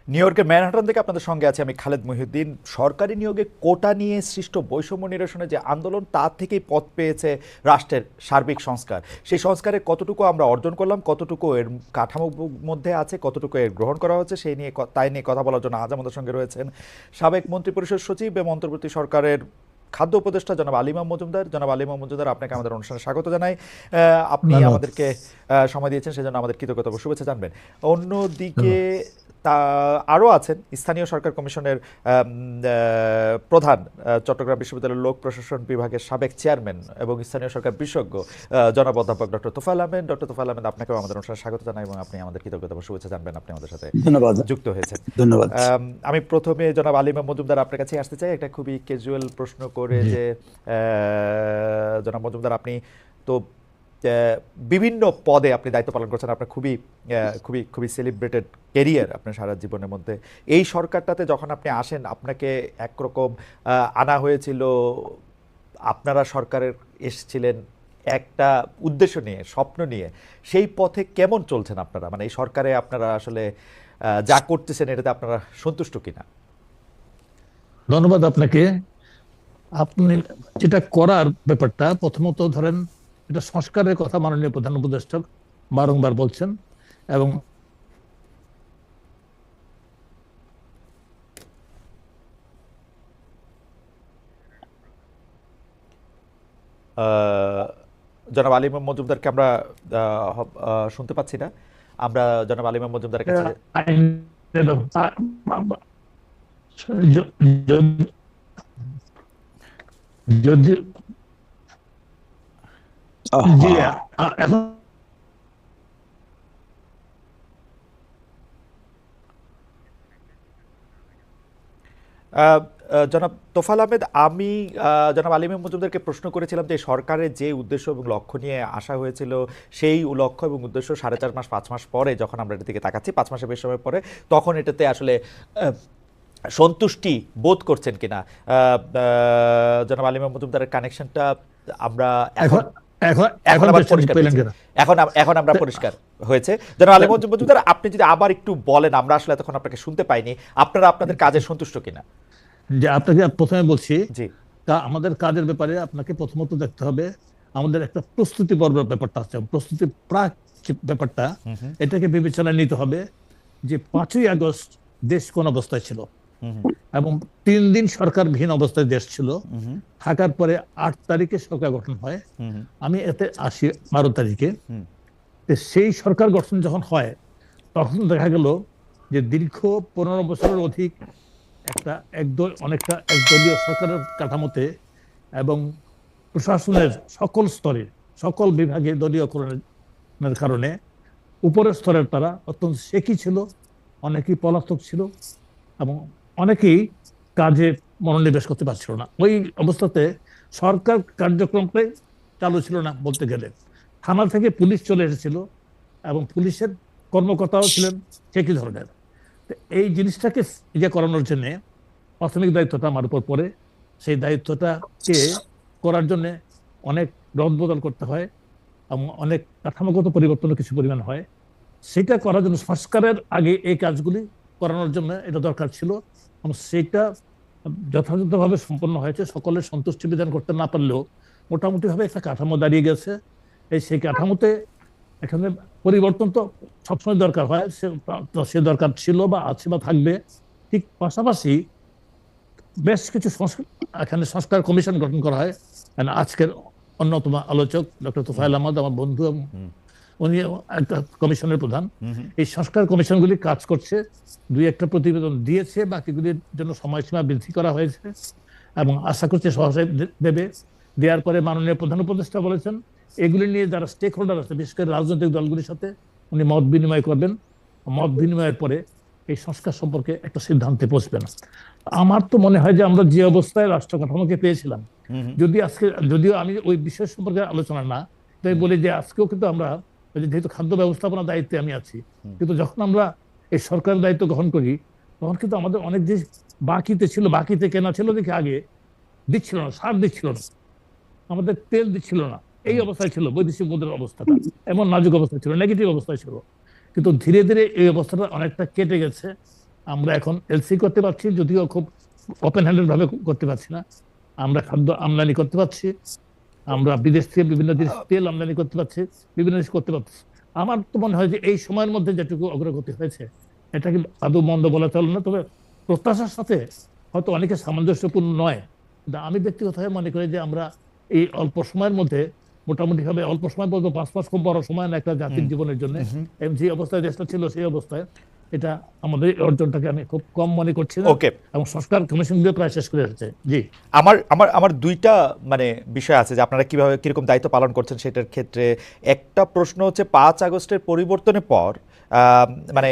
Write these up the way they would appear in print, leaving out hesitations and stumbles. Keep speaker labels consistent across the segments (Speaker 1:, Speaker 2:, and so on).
Speaker 1: New ইয়র্কের Manhattan থেকে আপনাদের সঙ্গে আছে আমি খালেদ মহিউদ্দিন। সরকারি নিয়োগে কোটা নিয়ে সৃষ্ট বৈষম্য নিরসনে যে আন্দোলন, তার থেকেই পথ পেয়েছে রাষ্ট্রের সার্বিক সংস্কার। সেই সংস্কারে কতটুকু আমরা অর্জন করলাম, কতটুকু এর কাঠামোর মধ্যে আছে, কতটুকু এর গ্রহণ করা হচ্ছে, সেই নিয়ে তাই নিয়ে কথা বলার জন্য আজ আমাদের সঙ্গে রয়েছেন সাবেক মন্ত্রিপরিষদ সচিব এবং অন্তর্বর্তী সরকারের খাদ্য উপদেষ্টা জনাব আলিমা মজুমদার। জনাব আলিমা মজুমদার, আপনাকে আমাদের অনুষ্ঠানে স্বাগত জানাই। আপনি
Speaker 2: ধন্যবাদ।
Speaker 1: আমাদেরকে সময় দিয়েছেন, সেজন্য আমাদের কৃতজ্ঞতা ও শুভেচ্ছা জানবেন। অন্যদিকে
Speaker 2: ধন্যবাদ।
Speaker 1: তা আরও আছেন স্থানীয় সরকার কমিশনের প্রধান, চট্টগ্রাম বিশ্ববিদ্যালয়ের লোক প্রশাসন বিভাগের সাবেক চেয়ারম্যান এবং স্থানীয় সরকার বিশেষজ্ঞ জনাব অধ্যাপক ডক্টর তোফায়েল আহমেদ। ডক্টর তোফায়েল আহমেদ, আপনাকেও আমাদের অনুষ্ঠানে স্বাগত জানাই এবং আপনি আমাদের কৃতজ্ঞতা ও শুভেচ্ছা জানবেন। আপনি আমাদের সাথে
Speaker 2: ধন্যবাদ।
Speaker 1: যুক্ত হয়েছেন।
Speaker 2: ধন্যবাদ।
Speaker 1: আমি প্রথমে জনাব আলিমা মজুমদার আপনার কাছে আসতে চাই একটা খুবই ক্যাজুয়াল প্রশ্ন করে,
Speaker 2: জি।
Speaker 1: যে জনাব মজুমদার, আপনি তো বিভিন্ন পদে আপনি দায়িত্ব পালন করছেন, আপনার খুবই খুবই খুবই সেলিব্রেটেড ক্যারিয়ার আপনার সারা জীবনের মধ্যে। এই সরকারটাতে যখন আপনি আসেন, আপনাকে একরকম আনা হয়েছিল, আপনারা সরকারের এসেছিলেন একটা উদ্দেশ্য নিয়ে, স্বপ্ন নিয়ে। সেই পথে কেমন চলছেন আপনারা, মানে এই সরকারে আপনারা আসলে যা করতেছেন এটাতে আপনারা সন্তুষ্ট কিনা?
Speaker 2: ধন্যবাদ আপনাকে। আপনি যেটা করার ব্যাপারটা, প্রথমত ধরেন, এটা সংস্কারের কথা মাননীয় প্রধান উপদেষ্টা বারংবার বলছেন এবং
Speaker 1: জনাব আলিমা মজুমদারকে আমরা শুনতে পাচ্ছি না। আমরা জনাব আলিমা মজুমদারের কাছে
Speaker 2: আইনের য- য- যদি জি এখন
Speaker 1: জনাব তোফায়েল আহমেদ, আমি জনাব আলিমা মজুমদারকে প্রশ্ন করেছিলাম যে সরকারের যে উদ্দেশ্য এবং লক্ষ্য নিয়ে আসা হয়েছিল, সেই লক্ষ্য এবং উদ্দেশ্য 4.5 মাস 5 মাস পরে যখন আমরা এটার দিকে তাকাচ্ছি, 5 মাসের বেশি সময় পরে, তখন এটাতে আসলে সন্তুষ্টি বোধ করছেন কিনা? জনাব আলিমা মজুমদারের কানেকশনটা আমরা এখন
Speaker 2: এখন এখন
Speaker 1: এখন
Speaker 2: এখন
Speaker 1: আবার
Speaker 2: পেছন
Speaker 1: পরিষ্কার
Speaker 2: পেলেন
Speaker 1: পেয়েছি।
Speaker 2: কেন?
Speaker 1: এখন আমরা পরিষ্কার হয়েছে। জনাব আলিমা মজুমদার, আপনি যদি আবার একটু বলেন, আমরা আসলে এতক্ষণ আপনাকে শুনতে পাইনি, আপনারা আপনাদের কাজে সন্তুষ্ট কিনা?
Speaker 2: যে আপনাকে প্রথমে বলছি,
Speaker 1: জি।
Speaker 2: আমাদের কাজের ব্যাপারে আপনাকে প্রথমত দেখতে হবে আমাদের একটা প্রস্তুতি পর্বের ব্যাপারটা আছে, প্রস্তুতি প্রাক যে ব্যাপারটা,
Speaker 1: হুম হুম
Speaker 2: এটাকে বিবেচনায় নিতে হবে। যে 5ই আগস্ট দেশ কোন অবস্থায় ছিল
Speaker 1: হুম
Speaker 2: এবং 3 দিন সরকারবিহীন অবস্থায় দেশ ছিল।
Speaker 1: হুম
Speaker 2: থাকার পরে 8 তারিখে সরকার গঠন হয়।
Speaker 1: হুম
Speaker 2: আমি এতে আসি 12 তারিখে।
Speaker 1: হুম
Speaker 2: তো সেই সরকার গঠন যখন হয়, তখন দেখা গেল যে দীর্ঘ 15 বছরের অধিক একটা অনেকটা একদলীয় সরকারের কাঠামোতে এবং প্রশাসনের সকল স্তরে সকল বিভাগে দলীয়করণের কারণে উপরের স্তরের তারা অত্যন্ত শেকি ছিল, অনেকেই পলাতক ছিল এবং অনেকেই কাজে মনোনিবেশ করতে পারছিল না। ওই অবস্থাতে সরকার কার্যক্রমটাই চালু ছিল না বলতে গেলে। থানা থেকে পুলিশ চলে এসেছিল এবং পুলিশের কর্মকর্তাও ছিলেন একই ধরনের। তো এই জিনিসটাকে ইয়ে করানোর জন্য প্রাথমিক দায়িত্বটা আমার উপর পড়ে। সেই দায়িত্বটাকে করার জন্য অনেক রদবদল করতে হয় এবং অনেক কাঠামোগত পরিবর্তনও কিছু পরিমাণ হয়। সেটা করার জন্য সংস্কারের আগে এই কাজগুলি করানোর জন্য এটা দরকার ছিল এবং সেটা যথাযথভাবে সম্পন্ন হয়েছে। সকলের সন্তুষ্টি বিধান করতে না পারলেও মোটামুটি ভাবে একটা কাঠামো দাঁড়িয়ে গেছে। সেই কাঠামোতে এখানে পরিবর্তন তো সবসময় দরকার হয়, সে দরকার ছিল বা আছে বা থাকবে। ঠিক পাশাপাশি বেশ কিছু এখানে সংস্কার কমিশন গঠন করা হয়। আজকের অন্যতম আলোচক ডক্টর তোফায়েল আহমদ আমার বন্ধু,
Speaker 1: হুম
Speaker 2: উনি একটা কমিশনের প্রধান।
Speaker 1: হুম হুম
Speaker 2: এই সংস্কার কমিশনগুলি কাজ করছে, 2-1টা প্রতিবেদন দিয়েছে, বাকিগুলির জন্য সময়সীমা বৃদ্ধি করা হয়েছে এবং আশা করছে সহসায় দেবে। দেওয়ার পরে মাননীয় প্রধান উপদেষ্টা বলেছেন এগুলি নিয়ে যারা স্টেক হোল্ডার আছে, বিশেষ করে রাজনৈতিক দলগুলির সাথে উনি মত বিনিময় করবেন। মত বিনিময়ের পরে এই সংস্কার সম্পর্কে একটা সিদ্ধান্তে পৌঁছবেন। আমার তো মনে হয় যে আমরা যে অবস্থায় রাষ্ট্র কাঠামোকে পেয়েছিলাম,
Speaker 1: হুম
Speaker 2: যদিও আমি ওই বিষয় সম্পর্কে আলোচনা না, তাই বলি যে আজকেও কিন্তু আমরা, যেহেতু খাদ্য ব্যবস্থাপনার দায়িত্বে আমি আছি, কিন্তু যখন আমরা এই সরকারের দায়িত্ব গ্রহণ করি, তখন কিন্তু আমাদের অনেক জিনিস বাকিতে ছিল। বাকিতে কেনা ছিল দেখে আগে দিচ্ছিল না, সার দিচ্ছিল না, আমাদের তেল দিচ্ছিল না। এই
Speaker 1: হুম
Speaker 2: অবস্থায় ছিল বৈদেশিক মুদ্রার অবস্থাটা, এমন নাজুক অবস্থায় ছিল, নেগেটিভ অবস্থায় ছিল। কিন্তু ধীরে ধীরে এই অবস্থাটা অনেকটা কেটে গেছে আমরা এখন এলসি করতে পারছি, যদিও খুব ওপেন হ্যান্ডেড ভাবে করতে পারছি না। আমরা খাদ্য আমদানি করতে পারছি, আমরা বিদেশ থেকে বিভিন্ন দেশ তেল আমদানি করতে পারছি, বিভিন্ন দেশ করতে পারছি। আমার তো মনে হয় যে এই সময়ের মধ্যে যেটুকু অগ্রগতি হয়েছে এটা কিন্তু আদৌ মন্দ বলা চলে না। তবে প্রত্যাশার সাথে হয়তো অনেকে সামঞ্জস্যপূর্ণ নয়, কিন্তু আমি ব্যক্তিগতভাবে মনে করি যে আমরা এই অল্প সময়ের মধ্যে মোটামুটি ভাবে, অল্প সময় বলবো 5 মাস খুব বড় সময় না একটা জাতির জীবনের জন্য, যে অবস্থায় দেশটা ছিল সেই অবস্থায় এটা আমাদের এই অর্জনটাকে আমি খুব কম মনে করছি না।
Speaker 1: ওকে,
Speaker 2: এবং সরকার কমিশন দিয়ে প্রায় শেষ করে এসেছে। জি,
Speaker 1: আমার আমার আমার দুইটা মানে বিষয় আছে যে আপনারা কিভাবে কিরকম দায়িত্ব পালন করছেন সেটার ক্ষেত্রে। একটা প্রশ্ন হচ্ছে 5 আগস্টের পরিবর্তনের পর মানে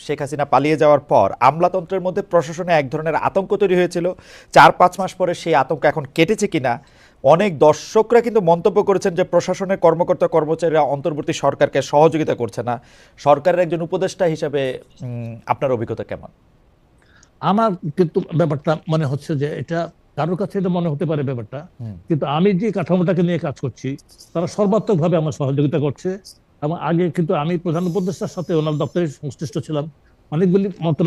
Speaker 1: শেখ হাসিনা পালিয়ে যাওয়ার পর আমলাতন্ত্রের মধ্যে প্রশাসনে এক ধরনের আতঙ্ক তৈরি হয়েছিল। 4-5 মাস পরে সেই আতঙ্ক এখন কেটেছে কিনা? অনেক দর্শকরা কিন্তু মন্তব্য করেছেন যে প্রশাসনের কর্মকর্তা কর্মচারীরা অন্তর্বর্তী সরকারকে সহযোগিতা করছে না। সরকারের একজন উপদেষ্টা হিসাবে আপনার অভিজ্ঞতা কেমন?
Speaker 2: আমার কিন্তু ব্যাপারটা মনে হচ্ছে যে এটা কারোর কাছে এটা মনে হতে পারে ব্যাপারটা, কিন্তু আমি যে কাঠামোটাকে নিয়ে কাজ করছি তারা সর্বাত্মক ভাবে আমার সহযোগিতা করছে। এবং আগে কিন্তু আমি প্রধান উপদেষ্টার সাথে ওনার দপ্তরে সংশ্লিষ্ট ছিলাম, অনেকগুলি মন্ত্রণালয়